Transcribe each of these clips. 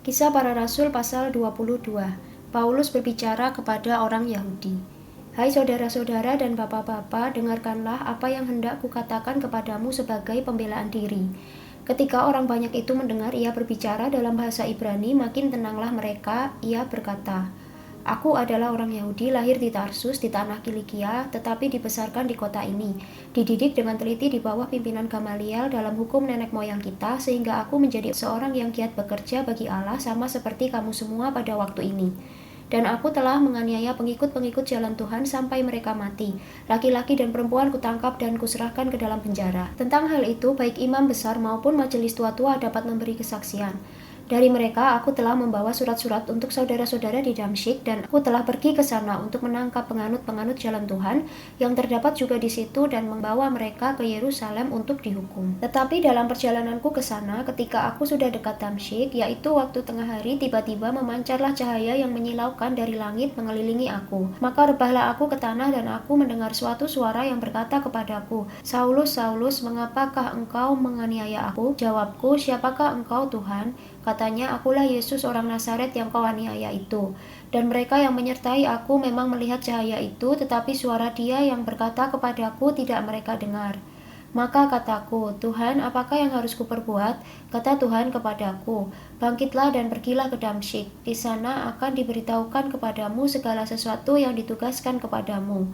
Kisah Para Rasul pasal 22. Paulus berbicara kepada orang Yahudi. Hai saudara-saudara dan bapak-bapak, dengarkanlah apa yang hendak kukatakan kepadamu sebagai pembelaan diri. Ketika orang banyak itu mendengar ia berbicara dalam bahasa Ibrani, makin tenanglah mereka. Ia berkata, Aku adalah orang Yahudi, lahir di Tarsus di tanah Kilikia, tetapi dibesarkan di kota ini. Dididik dengan teliti di bawah pimpinan Gamaliel dalam hukum nenek moyang kita, sehingga aku menjadi seorang yang giat bekerja bagi Allah sama seperti kamu semua pada waktu ini. Dan aku telah menganiaya pengikut-pengikut jalan Tuhan sampai mereka mati. Laki-laki dan perempuan kutangkap dan kuserahkan ke dalam penjara. Tentang hal itu, baik imam besar maupun majelis tua-tua dapat memberi kesaksian. Dari mereka, aku telah membawa surat-surat untuk saudara-saudara di Damsyik, dan aku telah pergi ke sana untuk menangkap penganut-penganut jalan Tuhan yang terdapat juga di situ dan membawa mereka ke Yerusalem untuk dihukum. Tetapi dalam perjalananku ke sana, ketika aku sudah dekat Damsyik, yaitu waktu tengah hari, tiba-tiba memancarlah cahaya yang menyilaukan dari langit mengelilingi aku. Maka rebahlah aku ke tanah dan aku mendengar suatu suara yang berkata kepadaku, Saulus, Saulus, mengapakah engkau menganiaya aku? Jawabku, siapakah engkau Tuhan? Katanya, akulah Yesus orang Nazaret yang kau aniaya itu. Dan mereka yang menyertai aku memang melihat cahaya itu, tetapi suara dia yang berkata kepadaku tidak mereka dengar. Maka kataku, Tuhan, apakah yang harus kuperbuat? Kata Tuhan kepadaku, bangkitlah dan pergilah ke Damsyik. Di sana akan diberitahukan kepadamu segala sesuatu yang ditugaskan kepadamu.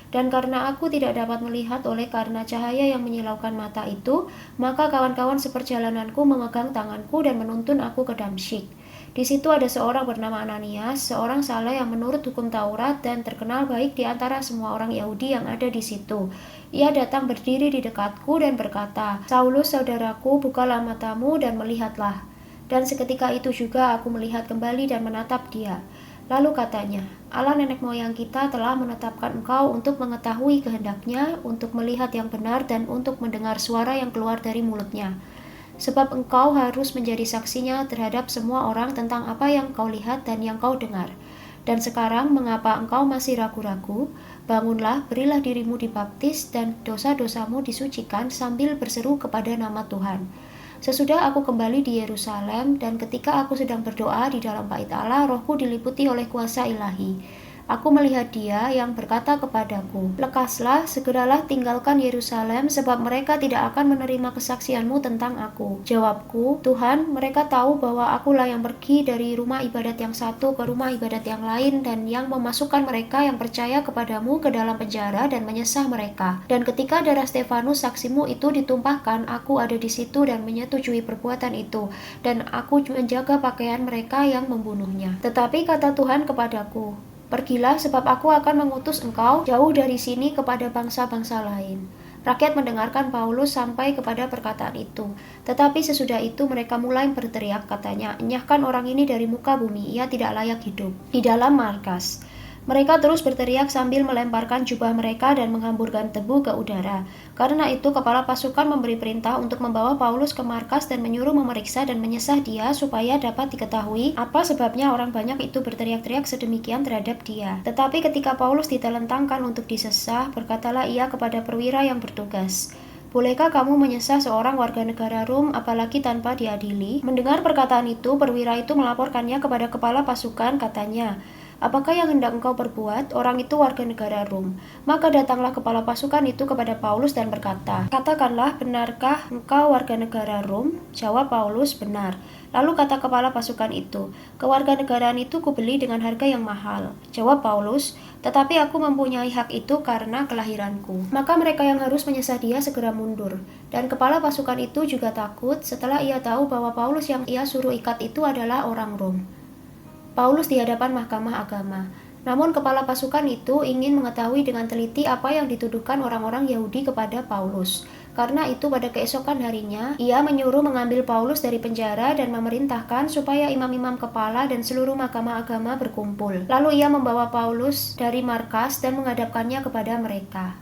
Dan karena aku tidak dapat melihat oleh karena cahaya yang menyilaukan mata itu, maka kawan-kawan seperjalananku memegang tanganku dan menuntun aku ke Damsyik. Di situ ada seorang bernama Ananias, seorang saleh yang menurut hukum Taurat dan terkenal baik di antara semua orang Yahudi yang ada di situ. Ia datang berdiri di dekatku dan berkata, Saulus, saudaraku, bukalah matamu dan melihatlah. Dan seketika itu juga aku melihat kembali dan menatap dia. Lalu katanya, Allah nenek moyang kita telah menetapkan engkau untuk mengetahui kehendaknya, untuk melihat yang benar dan untuk mendengar suara yang keluar dari mulutnya. Sebab engkau harus menjadi saksinya terhadap semua orang tentang apa yang kau lihat dan yang kau dengar. Dan sekarang mengapa engkau masih ragu-ragu? Bangunlah, berilah dirimu dibaptis dan dosa-dosamu disucikan sambil berseru kepada nama Tuhan. Sesudah aku kembali di Yerusalem, dan ketika aku sedang berdoa di dalam bait Allah, rohku diliputi oleh kuasa ilahi. Aku melihat dia yang berkata kepadaku, lekaslah, segeralah tinggalkan Yerusalem, sebab mereka tidak akan menerima kesaksianmu tentang aku. Jawabku, Tuhan, mereka tahu bahwa akulah yang pergi dari rumah ibadat yang satu ke rumah ibadat yang lain, dan yang memasukkan mereka yang percaya kepadamu ke dalam penjara dan menyesah mereka. Dan ketika darah Stefanus saksimu itu ditumpahkan, aku ada di situ dan menyetujui perbuatan itu, dan aku menjaga pakaian mereka yang membunuhnya. Tetapi kata Tuhan kepadaku, pergilah, sebab aku akan mengutus engkau jauh dari sini kepada bangsa-bangsa lain. Rakyat mendengarkan Paulus sampai kepada perkataan itu. Tetapi sesudah itu mereka mulai berteriak, katanya, enyahkan orang ini dari muka bumi, ia tidak layak hidup. Di dalam markas, mereka terus berteriak sambil melemparkan jubah mereka dan menghamburkan debu ke udara. Karena itu kepala pasukan memberi perintah untuk membawa Paulus ke markas dan menyuruh memeriksa dan menyesah dia supaya dapat diketahui apa sebabnya orang banyak itu berteriak-teriak sedemikian terhadap dia. Tetapi ketika Paulus ditelentangkan untuk disesah, berkatalah ia kepada perwira yang bertugas, Bolehkah kamu menyesah seorang warga negara Rom, apalagi tanpa diadili? Mendengar perkataan itu, perwira itu melaporkannya kepada kepala pasukan, katanya, apakah yang hendak engkau perbuat? Orang itu warga negara Rom. Maka datanglah kepala pasukan itu kepada Paulus dan berkata, katakanlah, benarkah engkau warga negara Rom? Jawab Paulus, benar. Lalu kata kepala pasukan itu, kewarganegaraan itu kubeli dengan harga yang mahal. Jawab Paulus, tetapi aku mempunyai hak itu karena kelahiranku. Maka mereka yang harus menyesah dia segera mundur. Dan kepala pasukan itu juga takut setelah ia tahu bahwa Paulus yang ia suruh ikat itu adalah orang Rom. Paulus di hadapan mahkamah agama. Namun kepala pasukan itu ingin mengetahui dengan teliti apa yang dituduhkan orang-orang Yahudi kepada Paulus. Karena itu pada keesokan harinya, ia menyuruh mengambil Paulus dari penjara dan memerintahkan supaya imam-imam kepala dan seluruh mahkamah agama berkumpul. Lalu ia membawa Paulus dari markas dan menghadapkannya kepada mereka.